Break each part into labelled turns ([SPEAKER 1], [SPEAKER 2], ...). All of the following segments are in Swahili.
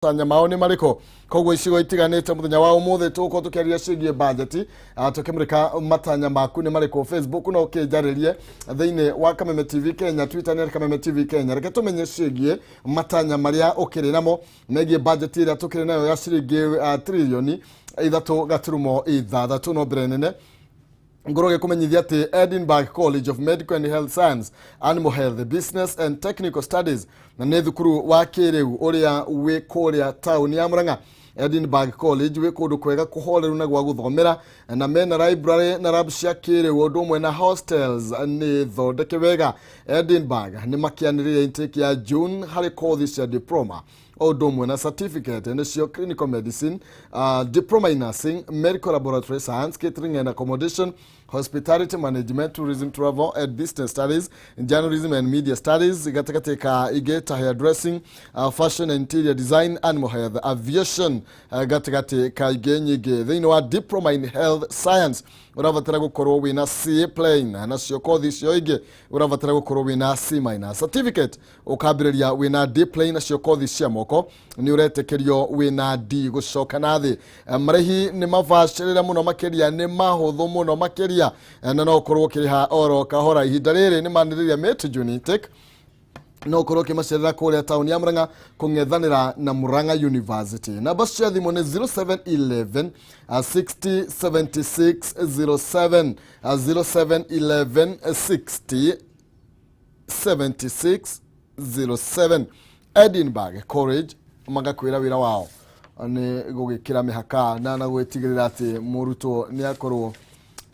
[SPEAKER 1] Matanya maoni mariko koguo icigo itiganite muthenya wa umuthi tuko tukiaria cigie budget tukimurika matanya maku ni mariko Facebook no kinjaririe thiini wa Kameme TV Kenya Twitter ni Kameme TV Kenya reke tumenye cigie matanya maria ukiri namo megie budget ira tukiri nayo ya ciringi trilioni 3.6 no brenene ngoroge kumenyithia ati Edinburgh College of Medical and Health Science, Animal Health, Business and Technical Studies na ne thukuru wa kiriu uria wi kuria town ya Murang'a. Edinburgh College wi kundu kwega kuhoreru na gwa guthomera na mena library na lab cia kiriu undu mwe na hostels ni thondeke wega. Edinburgh ni makianiriria intake ya June hari course cia diploma odomwe na certificate and your clinical medicine, diploma in nursing, medical laboratory science, catering and accommodation, hospitality management, tourism, travel and business studies, journalism and media studies, igeta hairdressing, fashion and interior design, animal health, aviation, igenyige. Then you are diploma in health science. Uravatara gukorwo wina C plane na cio kothi cio ingi uravatara gukorwo wina C minus. Certificate ukambiriria wina D plane na cio kothi cia moko ni uretekerio wina D gucoka nathi. Marehi ni mavacirira muno makeria ni mahuthu muno makeria na no korwo kiriha oro kahora ihinda riri ni maniriria mate Junitek no koroke macerera kuria town ya Murang'a kungethanira na Murang'a University. Namba cia thimu ni 0711 60 76 07 0711 60 76 07. Edinburgh College magakwira wira wao ni gugikira mihaka na gwetigirira ati muruto ni akorwo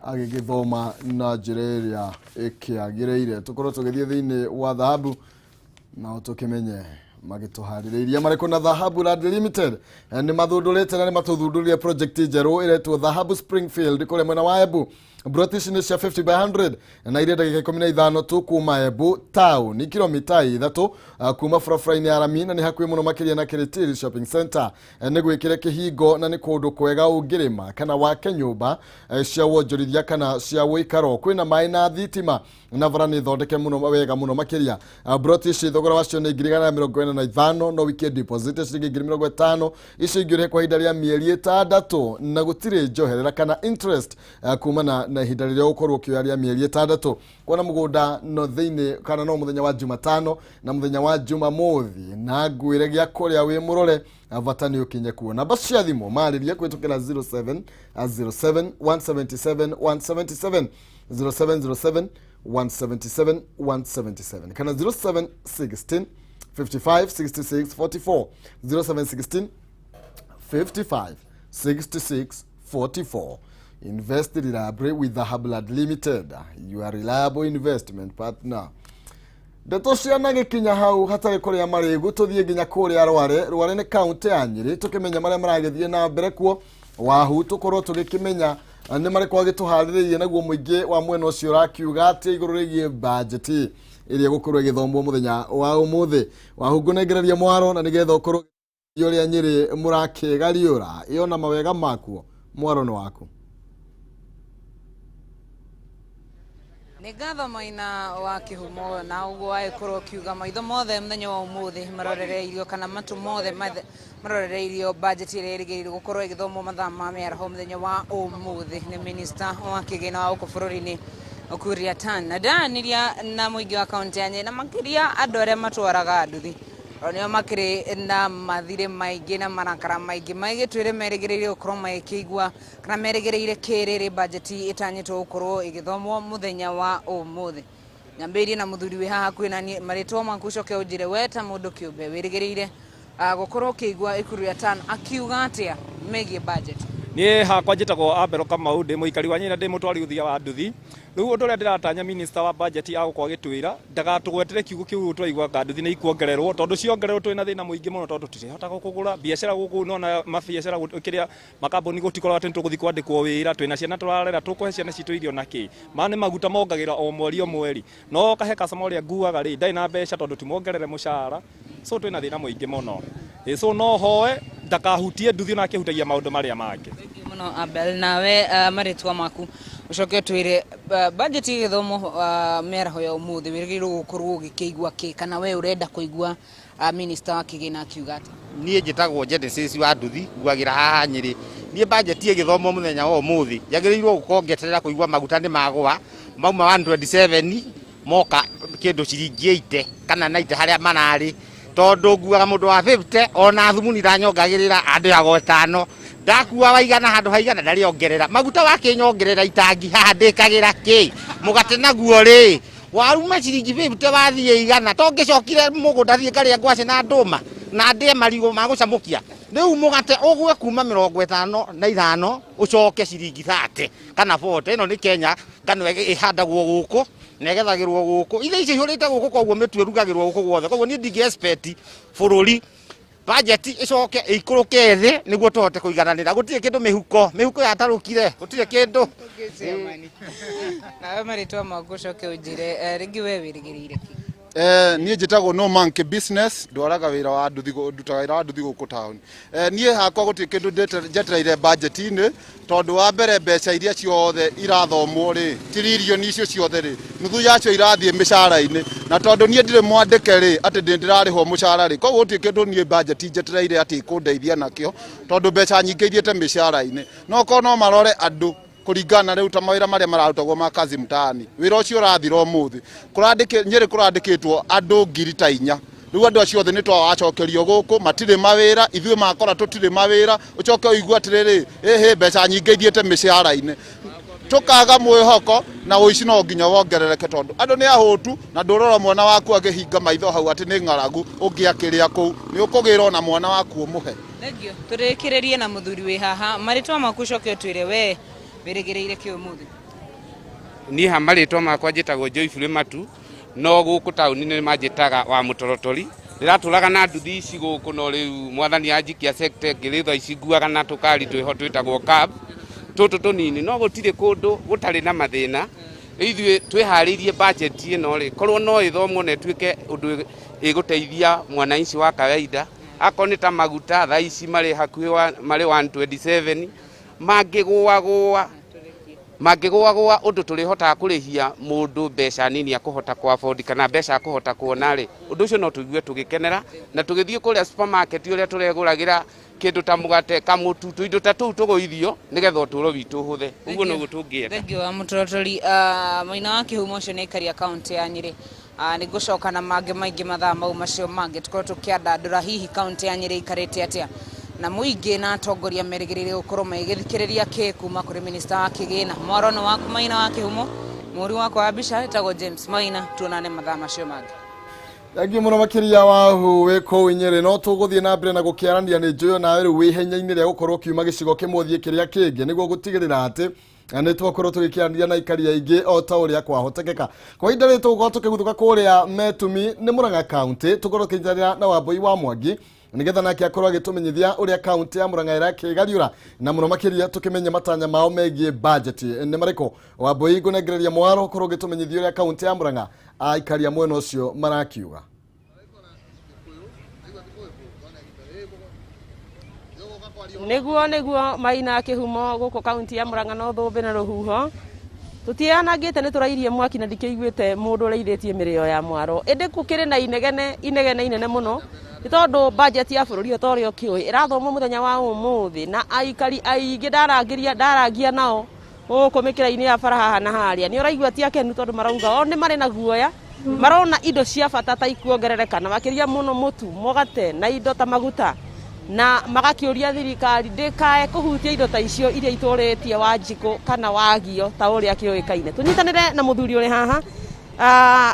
[SPEAKER 1] agigithoma na jireria ikiagireire tukorwo tugithie thiini wa dhahabu na tukimenye magituhaririria mariko na Dhahabu Land Limited ni mathundurite na ni matuthunduria project njeru iretwo Dhahabu Springfield kule mwena wa Embu. British ni cia 50 by 100 na ile dakika 15 tu kuma Embu town ni kilomita 3 kuma Frafraini Aramina ni hakuhi muno makiria na Kiritiri Shopping Center ni gwikire kihingo na ni kundu kwega ungirima kana wake nyumba cia wonjorithia kana cia wikaro kwina mai na thitima na varani thondeke muno wega muno makiria. British thogora wacio ni 45 no weekend deposit ciringi 50 icio ingire kwa ihinda ria mieri 6 na gutire njoherera kana interest kumana na ihinda riria ukorwo kioaria mieri 6 kwana mugunda no thiini kana no muthenya wa Jumatano na muthenya wa Jumamothi na ngwire gia kuria wi murore avatani ukinye kuona basi cia thimu mariria kwitukira 07 07 177 177 0707 177 177 kana 0716 55 66 44 0716 55 66 44. Invest reliably with Dhahabu Land Limited, your reliable investment partner. Detoshia nage kinya hau hatari kuria maregu tuthie ginya kuria rware ni county ya Nyeri tukimenya maria maragithie na mbere kuo wahu tukorwo tugikimenya ni mari kwa gituhariririe naguo muingi wa mwena ucio rakiuga ati iguru rigie budget iria gukorwo igithomwo muthenya wa umuthi wahu ngunegereria mwaro na nigetha ukorwo yoria Nyeri murakegariura iyo na mawega makuo mwaro ni waku.
[SPEAKER 2] Nigatho maina wa kihumo na ugo ai koro kiuga maitho mothe muthenya wa umuthi marorereirio kana matu mothe marorereirio budget ire irigirirwo gukorwo igithomwo mathaa ma miaraho muthenya wa umuthi ni minister wa kigina wa uko bururi-ini Okuria Tan na daniria na muingi wa county ya Nyeri na makiria andu aria matwaraga anduthi onio makiri na mathire maingi na marakara maingi twire merigiriire ukorwo maikigwa kana merigiriire kiriri budget itanyitwo ukorwo igithomwo muthenya wa umuthi nyambirie na muthuri wi haha kwina maritwo makucoke ujire weta mundu kiumbe wirigiriire gukorwo kigwa Okuria Tan akiuga atia megie budget
[SPEAKER 3] ni hakwa njitagwo Abero Kamau ndi muikari wa Nyeri na ndi mutwari uthia wa nduthi riu undu ria ndiratanya minister wa budget agukwa gitwira ndagatugwetere kiugo kiu twaigwa nduthi ni ikuongererwo tondu ciongererwo twina thina muingi muno tondu tutihota kugura biashara guku nona mabiashara kiria makambuni gutikorwa ati tuguthi kwandikwo wira twina ciana turarera tukuhe ciana citu irio naki mane maguta mongagira o mweri no kahe customer ria nguaga ri ndai na mbeca tondu timongerere mushara so twina thina muingi muno so no hoe ndakahutie nduthi na akihutagia maundu maria mangi
[SPEAKER 2] muno Abel nawe maritwa maku ucoke twire budget igithomo meraho ya umuthi wirigirwo gukorwo gikigwa ki kana we urenda kuigwa minister wa kigina akiuga ati
[SPEAKER 4] niĩ njĩtagwo Genesis wa Nduthi nguagira haha Nyĩrĩ niĩ budget ĩgĩthomwo mũthenya wa ũmũthĩ yagĩrĩirwo gũkorwo ngĩeterera kũigua maguta nĩ magũa mauma 127 moka kĩndũ ciringi 80 kana 90 harĩa mararĩ tondu nguaga mũndũ wa 50 ona thumuni ndanyongagĩrĩra andĩagwo 5 ndakuwa waigana handũ haigana ndarĩongerera maguta wakĩnyongerera itangi haha ndĩkagĩra kĩ mũgate naguo rĩ waruma ciringi 50 wathiĩ igana tongĩcokire mũgũnda thiĩ ngarĩa ngwacĩ na ndũma na ndĩe marigũ ma gũcamũkia rĩu mũgate ũgwe kuma 55 ũcoke ciringi 30 kana 40 ĩno nĩ Kenya ngano ĩhandagwo gũkũ na ĩgethagĩrwo gũkũ ithe ici ihũrĩte gũkũ koguo mĩtu ĩrugagĩrwo gũkũ guothe koguo niĩ ndingĩ-expect bũrũri budget ĩcoke ĩikũrũke thĩ nĩguo tũhote kũigananĩra gũtirĩ kĩndũ mĩhuko yatarũkire gũtirĩ kĩndũ
[SPEAKER 2] nawe marĩtwa maku ũcoke ũnjĩre rĩngĩ we wĩrĩgĩrĩire kĩ
[SPEAKER 5] niĩ njĩtagwo no monkey business ndwaraga wĩra wa nduthi ndutaga wĩra wa nduthi gũkũ town niĩ hakwa gũtirĩ kĩndũ njetereire budget-inĩ tondũ wa mbere mbeca iria ciothe irathomwo rĩ tiririoni icio ciothe rĩ nuthu yacio irathiĩ mĩcara-inĩ na tondũ niĩ ndirĩ mwandĩke rĩ atĩ ndĩrarĩhwo mũcara rĩ koguo gũtirĩ kĩndũ niĩ budget njetereire atĩ ikũndeithia nakĩo tondũ mbeca nyingĩ ithiĩte mĩcara-inĩ no korwo no marore andũ kuringana rĩu ta mawĩra marĩa mararutagwo ma kazi mtaani wĩra ũcio ũrathira ũmũthĩ Nyĩrĩ kũrandĩkĩtwo andũ 4,000 rĩu andũ acio othe nĩ twawacokerio gũkũ matirĩ mawĩra ithuĩ makora tũtirĩ mawĩra ũcoke ũigua atĩrĩrĩ mbeca nyingĩ ithiĩte mĩcara-inĩ tũkaga mwĩhoko na ũici no nginya wongerereke tondũ andũ nĩ ahũtu na ndũrora mwana waku agĩhinga maitho hau atĩ nĩ ng'aragu ũngĩakĩrĩa kũu nĩ ũkũgĩra ona mwana waku ũmũhe
[SPEAKER 2] thengio tũrĩkĩrĩrie na mũthuri wĩ haha marĩtwa maku ũcoke ũtwĩre we wĩrĩgĩrĩire kĩ ũmũthĩ
[SPEAKER 6] niĩ ha marĩtwa makwa njĩtagwo Joyful Matu no gũkũ taũni-inĩ manjĩtaga wa mũtorotori ndĩratũraga na nduthi ici gũkũ no rĩu mwathani anjikia sector ngĩrĩtha ici nguaga na tũkari twĩho twĩtagwo cab tũtũ tũnini no gũtirĩ kũndũ gũtarĩ na mathĩna ithuĩ twĩharĩirie budget ĩno rĩ korwo no ĩthomwo na ĩtuĩke ũndũ ĩgũteithia mwananchi wa kawaida akorwo nĩ ta maguta thaa ici marĩ hakuhĩ marĩ 127 mangĩgũagũa ũndũ tũrĩhotaga kũrĩhia mũndũ mbeca nini akũhota kwa afford kana mbeca akũhota kuona rĩ ũndũ ũcio no tũigue tũgĩkenera na tũgĩthiĩ kũrĩa supermarket ũrĩa tũregũragĩra kĩndũ ta mũgate kamũtu tũindo ta tũu tũgũithio nĩgetha ũtũũro witũ ũhũthe ũguo noguo tũngĩenda
[SPEAKER 2] thengio wa mũtorotori mwena wa kĩhumo ũcio nĩ aikari kaunti ya Nyĩrĩ nĩ ngũcoka na mangĩ maingĩ mathaa mau macio mangĩ tũkorwo tũkĩandandũra hihi kaunti ya Nyĩrĩ ikarĩte atĩa na mũingĩ na atongoria merĩgĩrĩire gũkorwo magĩthikĩrĩria kĩ kuma kũrĩ minista wa kĩgĩna mwarono waku Maina wa kĩhumo mũri wakwa wa mbica ĩtagwo James Maina tuonane mathaa macio mangĩ
[SPEAKER 1] Thengio mũno makĩria wahu wĩ kũu Nyĩrĩ no tũgũthiĩ na mbere na gũkĩarania nĩ njũĩ nawe rĩu wĩ henya-inĩ rĩa gũkorwo kiuma gĩcigo kĩmwe ũthiĩ kĩrĩa kĩngĩ nĩguo gũtigĩrĩra atĩ nĩ twakorwo tũgĩkĩarania na ikari aingĩ o ta ũrĩa kwahotekeka kwa ihinda rĩrĩ tũgũkorwo tũkĩguthũka kũrĩa Metumi nĩ Murang'a kaunti tũkorwo tũkĩnyitanĩra na Wambui wa Mwangi nigetha nake akorwo agĩtũmenyithia ũrĩa kaunti ya Murang'a ĩrakĩgariũra na mũno makĩria tũkĩmenya matanya mao megiĩ budget nĩ marĩkũ Wambui ngũnengereria mwaro ũkorwo ũgĩtũmenyithia ũrĩa kaunti ya Murang'a aikari a mwena ũcio marakiuga
[SPEAKER 7] nĩguo Maina kĩhumo gũkũ kaunti ya Murang'a no thũmbĩ na rũhuho tutianangĩte nĩ tũrairie mwaki na ndikĩiguĩte mũndũ ũrĩithĩtie mĩrĩo ya mwaro ĩndĩ gũkĩrĩ na inegene inene mũno nĩ tondũ budget ya bũrũri o torĩa ũkĩũĩ ĩrathomwo mũthenya wa ũmũthĩ na aikari aingĩ ndarangia nao gũkũ mĩkĩra-inĩ ya bara haha na harĩa nĩ ũraigua ti akenu tondũ marauga o nĩ marĩ na guoya marona indo cia bata ta ikuongerereka na makĩria mũno mũtu mũgate na indo ta maguta na magakĩũria thirikari ndĩkae kũhutia indo ta icio iria itũrĩtie Wanjikũ kana Wagio ta ũrĩa kĩũĩkaine tũnyitanĩre na mũthuri ũrĩ haha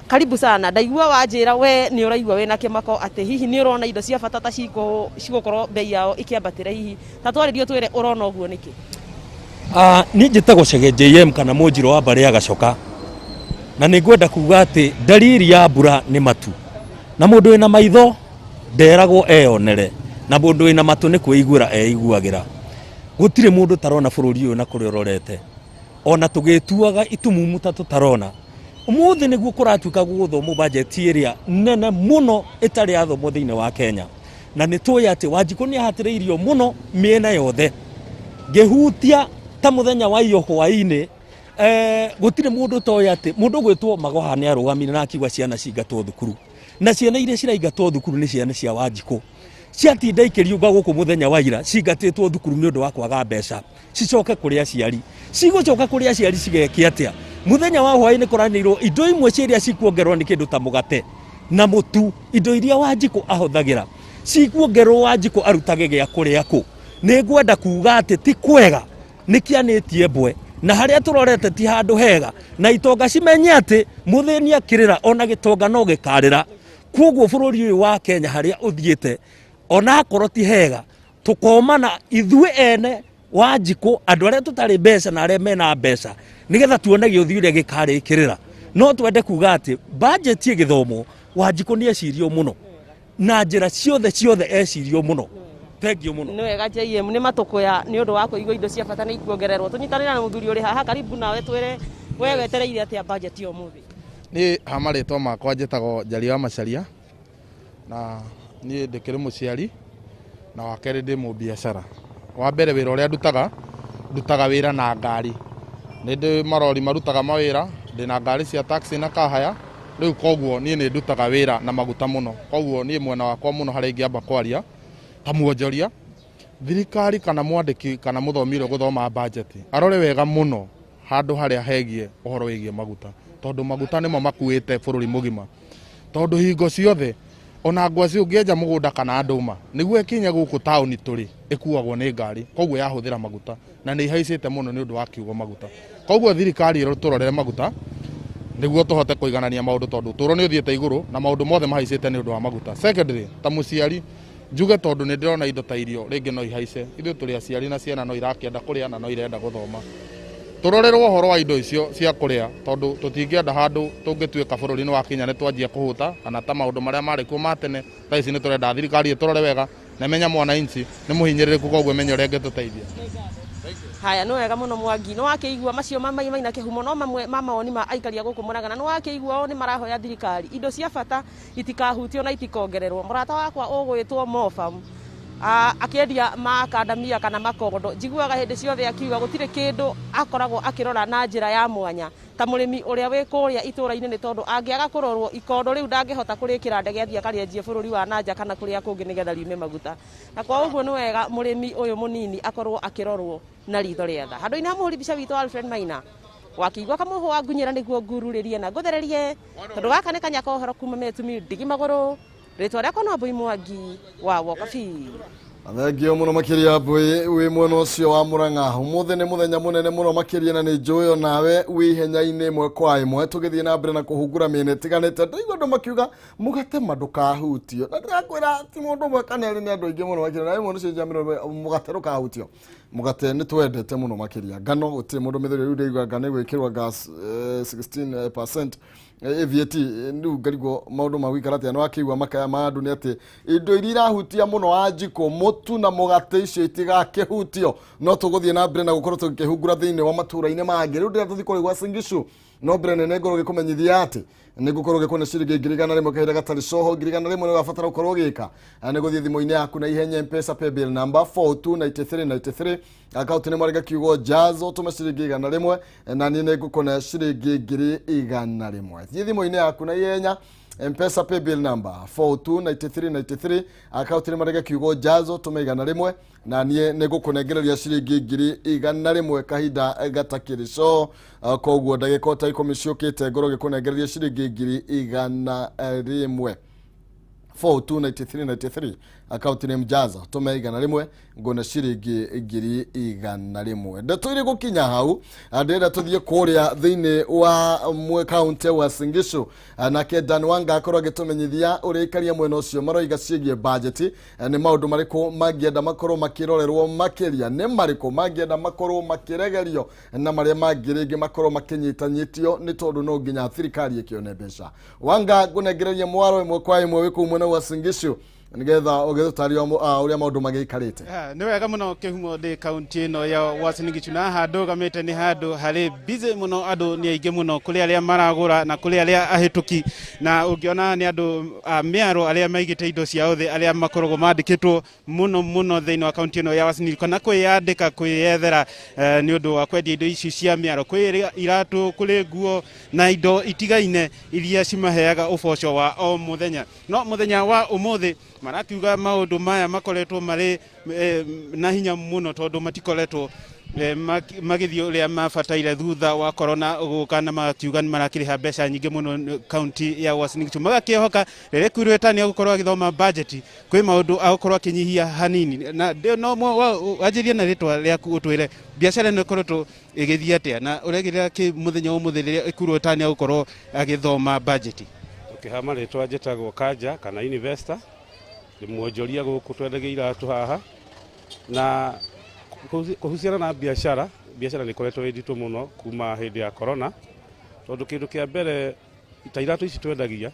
[SPEAKER 7] karibu sana ndaigua wanjĩra we nĩ ũraigua wĩna kĩmako atĩ hihi nĩ ũrona indo cia bata ta cigũkorwo bei yao ikĩambatĩra hihi ta twarĩrio twĩre ũrona ũguo nĩkĩ
[SPEAKER 8] niĩ njĩtagwo Chege JM kana Mũnjirũ wa Mbarĩ ya Gacoka na nĩ ngwenda kuuga atĩ dalili ya mbura nĩ matu na mũndũ wĩna maitho nderagwo eyonere na mũndũ wĩna matũ nĩ kwĩiguĩra eiguagĩra gũtirĩ mũndũ tarona bũrũri ũyũ na kũrĩa ũrorete ona tũgĩtuaga itumumu ta tũtarona ũmũthĩ nĩguo kũratuĩka gũthomwo budget ĩrĩa nene mũno ĩtarĩ yathomwo thĩinĩ wa Kenya na nĩ tũĩ atĩ Wanjikũ nĩ ahatĩrĩirio mũno mĩena yothe ngĩhutia ta mũthenya wa iyo hwaĩ-inĩ gũtirĩ mũndũ toĩ atĩ mũndũ gwĩtwo Magoha nĩ arũgamire na akiuga ciana cingatwo thukuru na ciana iria ciraingatwo thukuru nĩ ciana cia Wanjikũ ciatinda ikiriunga guku muthenya wa ira cingatitwo thukuru ni undu wa kwaga mbeca cicoke kuri aciari cigucoka kuri aciari cigeke atia muthenya wa hwaini kuranirwo indo imwe ciria cikuongerwo ni kindu ta mugate na mutu indo iria Wanjiku ahothagira cikuongerwo Wanjiku arutage gya kuria ku ni ngwenda kuga ati ti kwega nikianitie mbwe na haria turorete ti handu hega na itonga cimenye ati muthini akirira ona gitonga no gikarira koguo bururi uyu wa Kenya haria uthiete ona akorwo ti hega tukomana ithue ene Wanjiku andu aria tutari mbeca na aria mena mbeca nigetha tuone giuthiure gikarikirira no twende kuga ati budget ye githomo Wanjiku ni ecirio muno na njira ciothe ecirio muno. Thank you muno.
[SPEAKER 7] Ni wega JM ni matukuya ni undu wa kuigwa indo cia bata ni ikuongererwo tunyitanira na muthuri uri haha karibu nawe twire we wetereire atia budget yo muthi.
[SPEAKER 9] Ni hamaritwo makwa njitagwo Njari wa Macharia na ni ndikiri muciari na wakere ndi mu biashara. Wa mbere wira uria ndutaga wira na ngari ni ndi marori marutaga mawira ndina ngari cia taxi na kahaya riu koguo ni ndutaga wira na maguta muno koguo ni mwena wakwa muno hari ngiamba kwaria ta muonjoria thirikari kana mwandiki kana muthomire guthoma budget arore wega muno handu haria hegie uhoro wigie maguta tondu maguta nimo makuite bururi mugima tondu hingo ciothe ona ngwaci ungienja mugunda kana nduma niguo ikinya guku tauni turi ikuagwo ni ngari koguo yahuthira maguta na ni ihaicite muno ni undu wa kiugo maguta koguo thirikari iro turorere maguta niguo tuhote kuiganania maundu tondu turo ni uthiete iguru na maundu mothe mahaicite ni undu wa maguta. Secondly ta muciari njuge tondu ni ndirona indo ta irio ringi no ihaice ithu turi aciari na ciana no irakienda kuria na no irenda guthoma turorerwo horo wa indo icio cia kuria tondu tutingienda handu tungituika bururi ni wa Kenya ni twanjia kuhuta kana ta maundu maria mari ku matene ta ici ni turenda thirikari turore wega na menya mwana inci ni muhinyiririku koguo menya uria ngetuteithia.
[SPEAKER 7] Haya no wega muno Mwangi no wakiigua macio maina kihumo no mamwe mamaoni ma aikaria guku Murang'a no wakiigua ni marahoya thirikari indo cia bata itikahutio na itikongererwo murata wakwa ugwitwo Mofam akiendia makandamia kana makondo njiguaga hindi ciothe akiuga gutire kindu akoragwo akirora na njira ya mwanya ta murimi uria wi kuria itura-ini ni tondu angiaga kurorwo ikondo riu ndangihota kurikira ndege athia karienjie bururi wa nanja kana kuria kungi nigetha riume maguta na kwa uguo ni wega murimi uyu munini akorwo akirorwo na ritho ria tha handu ina muhuri bica witũ Alfred Maina wakiigua kamuhu wa ngunyira niguo ngururirie na nguthererie tondu gaka ni kanyaka uhoro kuma metumi ndigi maguru ritwa riakwa no Mbui Mwangi wa Wokabi.
[SPEAKER 1] Thengio muno makiria Mbui wi mwena ucio wa Murang'a umuthi ni muthenya munene muno makiria na ni njuyo nawe wi henya-ini imwe kwa imwe tugithie na mbere na kuhungura miene tiganite ndaigua andu makiuga mugate mandukahutio na ndirakwira ti mundu umwe kana eri ni andu aingi muno makiria na imwe nicio njamiro mugate ndukahutio mugate ni twendete muno makiria ngano uti mundu mithiri riu ndeigua ngano igwikirwa gas 16% VAT ndu ngarigo maundu magwikara atia no akiigua makaya ma andu ni ati indo iria irahutia muno Wanjiku mutu na mugate icio itigakihutio no tuguthie na mbere na gukorwo tukihungura thiini wa Matuura-Ini mangi riu ndira tuthi kurigwa Singishu no mbere nene ngoro gikumenyithia ati ni gukorwo gikona ciringi 1,100 kahinda gatari coho 1,100 ni gabatara gukorwo gika ni guthie thimu-ini yaku na ihenya M-Pesa paybill number 429393 account ni mwarega kiugo jazo tume ciringi 100 na ni ngukona ciringi 100 thie thimu-ini yaku na ihenya M-Pesa paybill number 429393 account ni mwarega kiugo jazo tume 100 na nie nigukunengereria ciringi 100 kahinda gatakiri so koguo ndagika ta ikumi ciukite ngoro gikunengereria ciringi 100 429393 account name jaza tume 100 ngona ciringi 100 ndatwire gukinya hau ndenda tuthie kuria thiini wa mwe county wa Singishu na Kedan Wanga akorwo agitumenyithia uria ikaria mwena ucio maroiga cigie budget ni maundu mariku mangienda makorwo makirorerwo makiria ni mariku mangienda makorwo makiregerio na maria mangiringi makorwo makinyitanyitio ni tondu no nginya thirikari ikione mbeca Wanga ngunengereria mwaro imwe kwa imwe wiku mwena wa Singishu nigetha ugithutaria uria maundu magiikarite
[SPEAKER 10] ni wega muno kihumo ndi county ino ya Uasin Gishu na handu gamite ni handu hari busy muno andu ni aingi muno kuri aria maragura na kuri aria ahituki na ungiona ni andu miaro aria maigite indo cia othe aria makorogo mandikitwo muno thiini wa county ino ya Uasin Gishu kana kwiyandika kwiyethera ni undu wa kwendia indo ici cia miaro kwi iratu kuri nguo na indo itigaine iria cimaheaga uboco wa o muthenya no muthenya wa umuthi marakiuga maundu maya makoretwo mari na hinya muno tondu matikoretwo magithio ria mabataire thutha wa corona guka na makiuga marakiriha mbeca nyingi muno county ya Uasin Gishu magakihoka rere kwirweta ni gukorwo agithoma budget kwi maundu agukorwo akinyihia hanini na no ajirie na ritwa riaku utwire biacara no koretwo igithia atia na uregirira ki muthenya umuthi rire ikurweta ni gukorwo agithoma budget
[SPEAKER 11] ukihama ritwa jetagwo Kanja kana investor muonjoria guku twendagia iratu haha na kuhusiana na biashara ni koretwo ndito muno kuma hindi ya corona tondu kindu kia mbere itairatu ici twendagia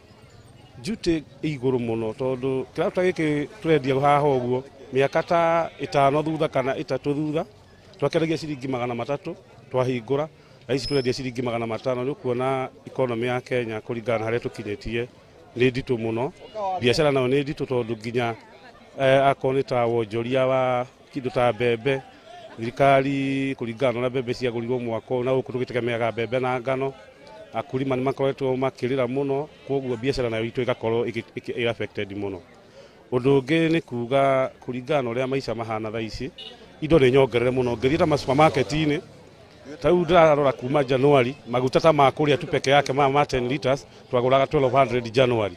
[SPEAKER 11] jute iguru muno tondu kiratu giki twendia haha uguo miaka ta 5 thutha kana 3 thutha twakendagia ciringi 300 twahingura na ici twendia ciringi 500 ni kuona economy ya Kenya kuringana haria tukinyetie ni ndito muno biashara nayo ni ndito tondu nginya akoni ta wonjoria wa kindu ta mbembe thirikari kuringana na mbembe cia gurirwo mwaka na guku tugitegemeaga mbembe na ngano akurima ni makoretwo makirira muno koguo biashara nayo itu igakorwo affected muno undu ungi ni kuga kuringana uria maisha mahana tha ici indo ni nyongerere muno ngithita ma supermarket ini tau ndararora kuma January maguta ta makuria tu peke yake ma 10 liters twaguraga 1200 January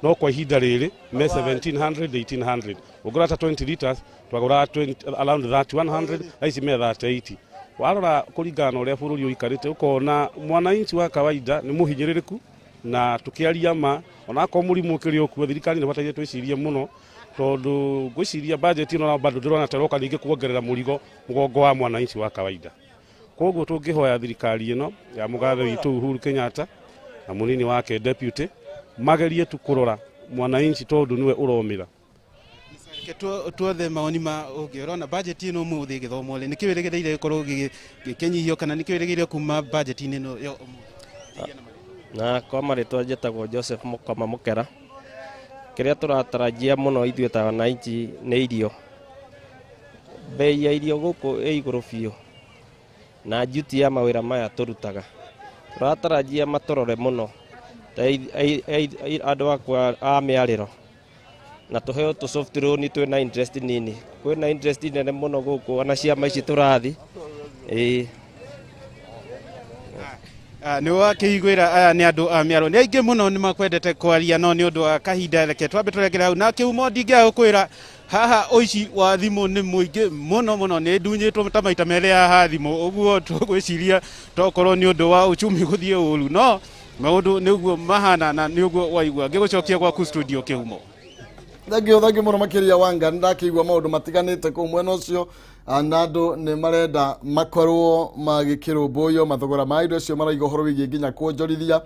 [SPEAKER 11] no kwa ihinda riri me 1700 1800 ugura ta 20 liters twagura around that 100 aici me that 80 warora kuringana uria bururi uikarite ukona mwananchi wa kawaida ni muhinyiririku na tukiaria ma ona ko murimu kirio ku thirikari ni bataire twicirie muno tondu gwiciria budget ino na bado ndirona teroka ningi kuongerera murigo mugongo wa mwananchi wa kawaida koguo tungihoya thirikari ino ya mugathe witu Uhuru Kenyatta na munini wake deputy magerie tukurora mwananchi tondu niwe uromira
[SPEAKER 10] tuothe maoni ma urona budget ino muthi githomo ni kiwirigiire ikorwo gikinyihio kana ni kiwirigiire kuma budget ino yo
[SPEAKER 12] na kwa maritwa jetagwo Joseph Mukama Mukera kiria turatarajia muno ithuĩ ta wananchi ni irio bei ya irio guku iguru biũ na duty ya mawĩra maya turutaga turatarajia matorore muno andu akwa a miariro na tuheo tu soft loan twina interest nini kwina interest nene muno guku ona ciama ici turathi
[SPEAKER 10] ni wakiigwira aya ni andu a miaro ni aingi muno ni makwendete kwaria no ni undu wa kahinda reke twambe turegera hau na kiumo ndingia gukwira haha oici wa thimu ni muingi muno ni ndunyitwo ta maita mere haha thimu uguo tugwiciria tokorwo ni undu wa uchumi guthie uru no maundu niguo mahana na niguo waigua ngigucokia gwaku studio kiumo
[SPEAKER 1] thagio muno makiria wanga ndakigwa maundu matiganite ku mwena ucio anadu ni marenda makorwo magikirumbuyo mathogora ma indo cio maraiga horo wigie nginya kuonjorithia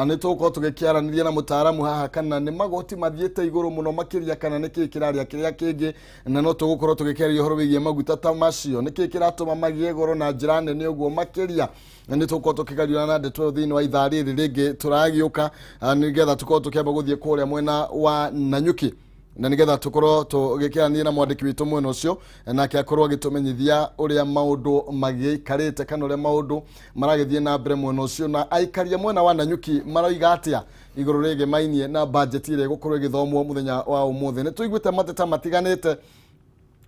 [SPEAKER 1] ni tuko tugikiaraniria na mutaaramu haha kana ni magoti mathiete iguru muno makiria kana ni kiraria kiria kingi na no tugukorwo tugikiaria horo wigie maguta ta macio ni kiratuma magie goro na njira nene uguo makiria ni tuko tukigario na ndeto thini wa ithaa riri ringi turagiuka nigetha tuko tukiamba guthie kuria mwena wa Nanyuki na nigetha tukorwo tugikiarania na mwandiki witu mwena ucio nake akorwo agitumenyithia uria maundu magikarite kana uria maundu maragithie na mbere mwena ucio na aikaria mwena wa Nanyuki maroiga atia iguru rege mainie na budget ile gukorwo igithomwo muthenya wa umuthi ni tuiguite mateta matiganite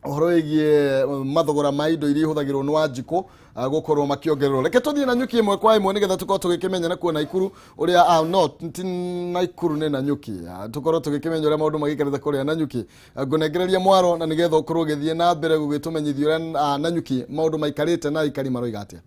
[SPEAKER 1] uhoro wigie mathogora ma indo iria ihuthagirwo ni Wanjiku gukorwo makiongererwo reke tuthie Nanyuki imwe kwa imwe nigetha tukorwo tugikimenya na kuona Ikuru uria no na Ikuru ni Nanyuki tukorwo tugikimenya uria maundu magikarite kuria Nanyuki ngunengereria mwaro na nigetha ukorwo ugithie na mbere gugitumenyithia uria Nanyuki maundu maikarite na ikari maroiga atia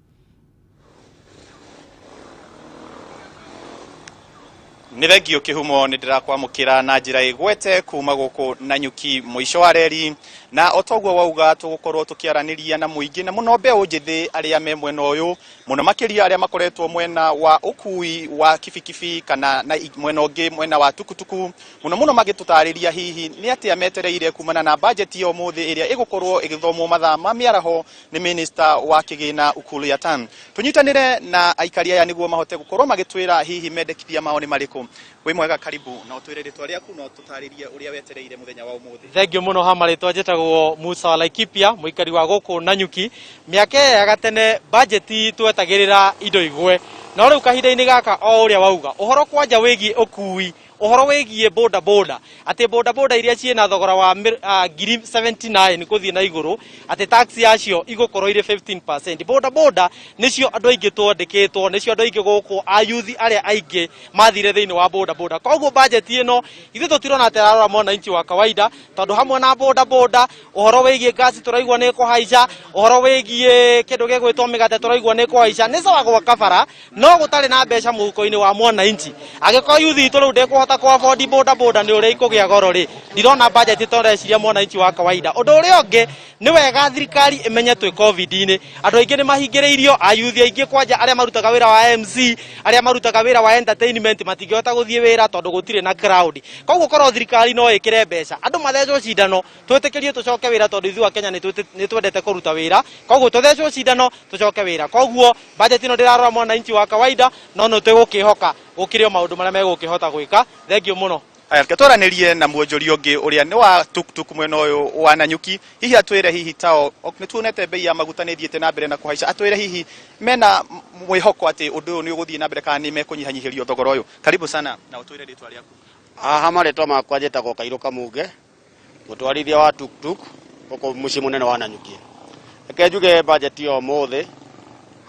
[SPEAKER 13] ni thengio kihumo ni ndirakwamukira na njira igwete kuma guku Nanyuki muico wa reri na otoguo wauga tugukorwo tukiaraniria na muingi na muno mbeũ njithi aria me mwena uyu muno makiria aria makoretwo mwena wa ukui wa kibikibi kana na mwena ungi mwena wa tukutuku muno magitutariria hihi ni atia metereire kumana na budget yo muthi iria igukorwo igithomwo mathaa ma miaraho ni minister wa kigina Ukulu Yatan tunyitanire na aikaria ya niguo mahote gukorwo magitwira hihi mendekithia mao ni mariku we mwega karibu na utwire ritwa riaku no tutaririe uria wetereire muthenya wa umuthi
[SPEAKER 14] thengio muno hamaritwa jetagwo Musa wa Laikipia muikari wa guku Nanyuki miaka ya gatene budget twetagirira indo igwe no riu kahinda-ini gaka o uria wauga uhoro kwanja wigi ukui ohoro wegie boda boda ate boda boda iria ciena thogora wa ngiri 79 kuthie na iguru ate tax yacio igukorwo ire 15%. Boda boda nicio andu aingi twandikitwo, nicio andu aingi guku ayuthi aria aingi mathire thiini wa boda boda. Koguo budget ino ithu tutirona ate arora mwananchi wa kawaida tondu hamwe na boda boda ohoro wegie gas turaigwa ni kuhaica, ohoro wegie kindu gegwitwo migate turaigwa ni kuhaica, ni sawa gwa kabara no gutari na mbeca muhuko-ini wa mwananchi. Agiko yuthi itu riu ndekuhota ku afford boda boda ni uri ikugia goro ri ndirona budget tondereciria mwananchi wa kawaida. Undu uria ungi ni wega thirikari imenye twi covid-ini andu aingi ni mahingiriirio, ayuthi aingi kwanja aria marutaga wira wa MC, aria marutaga wira wa entertainment matingihota guthie wira tondu gutire na crowd. Koguo korwo thirikari no ikire mbeca andu mathecwo cindano twitikirie tucoke wira tondu ithu Kenya ni twendete kuruta wira, koguo tuthecwo cindano tucoke wira. Koguo budget ino ndirarora mwananchi wa kawaida no no twigukihoka gukirio maundu maria megukihota gwika. Thengio muno.
[SPEAKER 13] Aya twaranirie na muonjori ungi uria ni wa tuktuk mwena uyu wa Nanyuki. Hihi atwire hihi tao ni tuonete bei ya maguta ni thiete na mbere na kuhaica, atwire hihi mena mwihoko ati undu uyu ni uguthie na mbere kana ni mekunyihanyihirio thogora uyu. Karibu sana na utwire ritwa riaku.
[SPEAKER 15] Maretwa makwa njĩtagwo Kairũ Kamunge, mũtwarithia wa tuktuk gũkũ mũciĩ mũnene wa Nanyuki. Reke njuge budget ya ũmũthĩ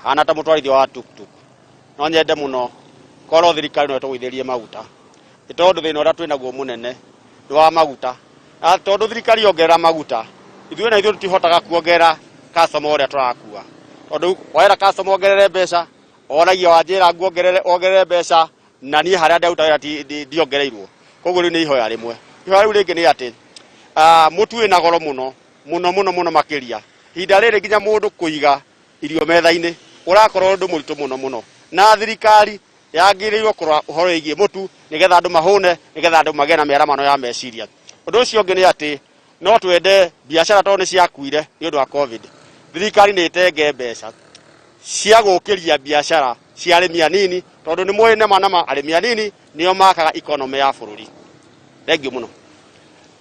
[SPEAKER 15] hana ta mũtwarithia wa tuktuk no nyende mũno korwo thirikari no ĩtũgũithĩrie maguta, tondũ thĩna ũrĩa twĩnaguo mũnene nĩ wa maguta. Tondũ thirikari yongerera maguta ithuĩ na ithuĩ tũtihotaga kuongerera customer ũrĩa tũrakua, tondũ wera customer ongerere mbeca oragia wanjĩra nguongerere mbeca na niĩ harĩa ndĩruta wĩra ndiongereirwo. Koguo rĩu nĩ ihoya rĩmwe. Ihoya rĩu rĩngĩ nĩ atĩ mũtu wĩna goro mũno makĩria. Ihinda rĩrĩ nginya mũndũ kũiga irio metha-inĩ ũrakorwo ũndũ mũritũ mũno, na thirikari yagĩrĩirwo kũrora ũhoro wĩgiĩ mũtu nĩgetha andũ mahũne, nĩgetha andũ magĩe na mĩaramano ya meciria. Ũndũ ũcio ũngĩ nĩ atĩ no twende biacara tondũ nĩ ciakuire nĩ ũndũ wa covid. Thirikari nĩ ĩtenge mbeca cia gũkĩria biacara cia arĩmi anini tondu ni moe nama arĩmi anini nio makaga economy ya bũrũri. Thengio muno.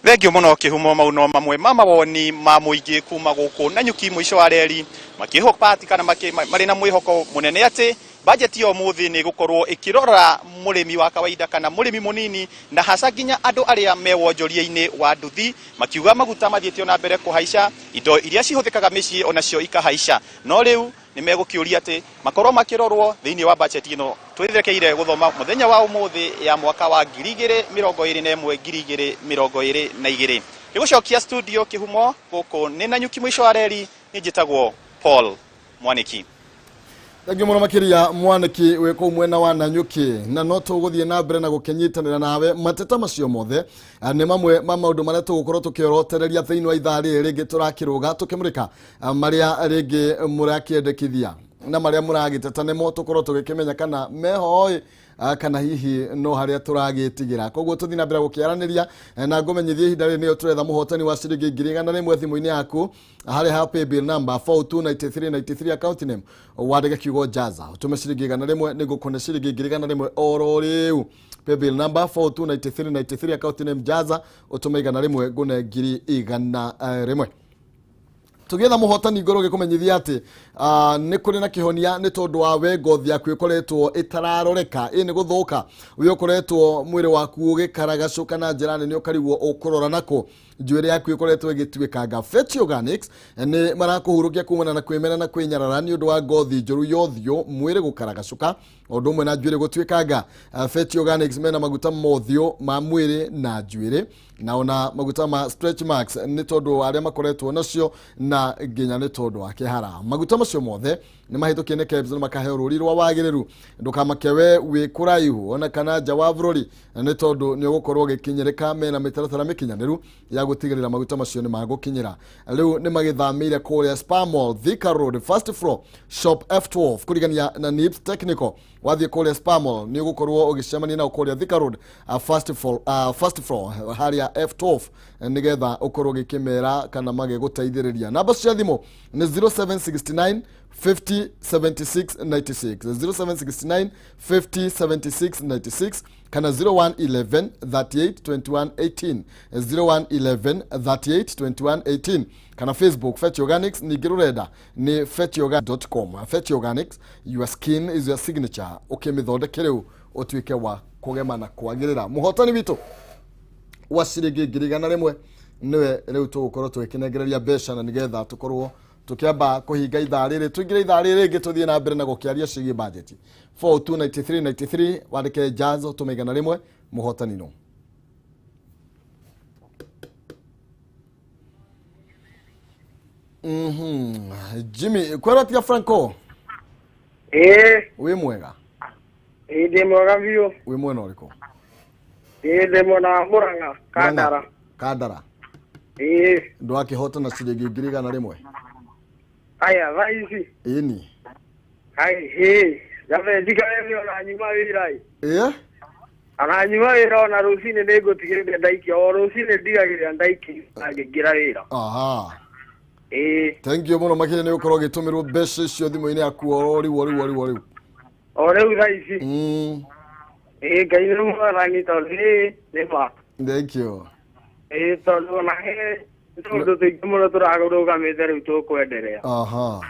[SPEAKER 13] Thengio muno kihumo mauno mamwe mama woni ma muingi kuma guku Nanyuki mwisho wa reri makihoka pati kana mari na mwihoko munene ati budget yo muthi ni gukorwo ikirora murimi wa kawaida kana murimi munini na hasa ginya andu aria mewonjoria-ini wa nduthi makiuga maguta mathietio na mbere kuhaica, indo iria cihũthĩkaga mĩciĩ onacio ikahaica. No riu ni megukiuria ati makorwo makirorwo thiini wa budget ino. Twithirekeire guthoma muthenya wa umuthi ya mwaka wa 2021-2022. Gigucokia studio kihumo guku ni Nanyuki mwisho wa reri, ni njitagwo Paul Mwaniki.
[SPEAKER 1] Thengio muno makiria Mwaniki wiko mwena wa Nanyuki na no tuguthie na mbere na gukenyitanira nawe mateta macio mothe ni mamwe ma maundu maria tugukorwo tukiorotereria thiini wa ithaa ringi turakiruga tukimurika maria ringi murakiendekithia na maria muragiteta nimo tukorwo tugikimenya kana mehoi kana hihi no haria turagitigira. Koguo tuthi na mbere gukiaraniria na ngumenyithie ihinda riri niyo turetha muhotani wa ciringi 1,000 thimu-ini yaku hari ha pay bill number 429393 account name wandike kiugo jaza utume ciringi 100 nigukone ciringi 1,000 oro riu. Pay bill number 429393 account name jaza utume 100 ngune 1,000. Tugetha muhotani ngoro gikumenyithia ati ni kuri na kihonia ni tondu wa we ngothi yaku ikoretwo itararoreka ni guthuka we ukoretwo mwiri waku ugikaragacuka na njira nene ukarigwo ukurora nako njuire yaku ikoretwo igituikanga. Fetch Organics ni marakuhurukia kumana na kwimena na kwinyarara ni undu wa ngothi njuru yothio mwiri gukaragacuka undu umwe na njuire gutuikanga. Fetch Organics mena maguta mothio ma mwiri na njuire na ona maguta ma stretch marks ni tondu aria makoretwo nacio na nginya ni tondu wa kihara. Maguta macio mothe ni mahitukie ni KEBS na makahe ruri rwa wagiriru ndukamake wi kuraihu ona kana nja wa bururi ni tondu ni ugukorwo gikinyereka mena mitaratara mikinyaniru ya gutigirira maguta macio ni magukinyira. Riu ni magithamire kuria Spar Mall, Thika Road, first floor, shop F12 kurigania na Nips Technical. Wathie kuria Spar Mall ni ugukorwo ugicemania na kuria Thika Road, first floor haria F12 nigetha ukorwo gikimera kana mage guteithiriria. Namba cia thimu ni 0769 50 76 96 0769 50 76 96 kana 0111 38 21 18 0111 38 21 18 kana Facebook Fetch Organics ni girureda ni fetchorganics.com. Fetch Organics, your skin is your signature. Ukimithondekere utuike wa kugema na kwagirira muhotani witu wa ciringi 100 niwe riu tugukorwo twikinegereria mbeca na nigetha tukorwo tukiamba kuhinga ithaa riri tuingire ithaa riri ringi tuthie na mbere na gukiaria cigie budget 429393 wandike jazo tumeigana rimwe muhotani no Jimmy kwera tia Franco we mwega
[SPEAKER 16] ndi mwega biu
[SPEAKER 1] we mwena uriko
[SPEAKER 16] ndi mwena Muranga
[SPEAKER 1] Kandara ndo akihota na ciringi 100
[SPEAKER 16] aya vaisi
[SPEAKER 1] ini
[SPEAKER 16] ai jabe dikayo na nyuma wirai ananyuma wira na rusini nego tigire ndaiki o rusini ndigagire ndaiki agigira wira
[SPEAKER 1] aha thank you muno makine ne ukoro gitumirwo mbeca icio thimu-ini yaku ori
[SPEAKER 16] ore vaisi gaino mwarani to ne ba
[SPEAKER 1] thank you
[SPEAKER 16] to na he to to tigimo to rago ga me dere to ko ederea
[SPEAKER 1] aha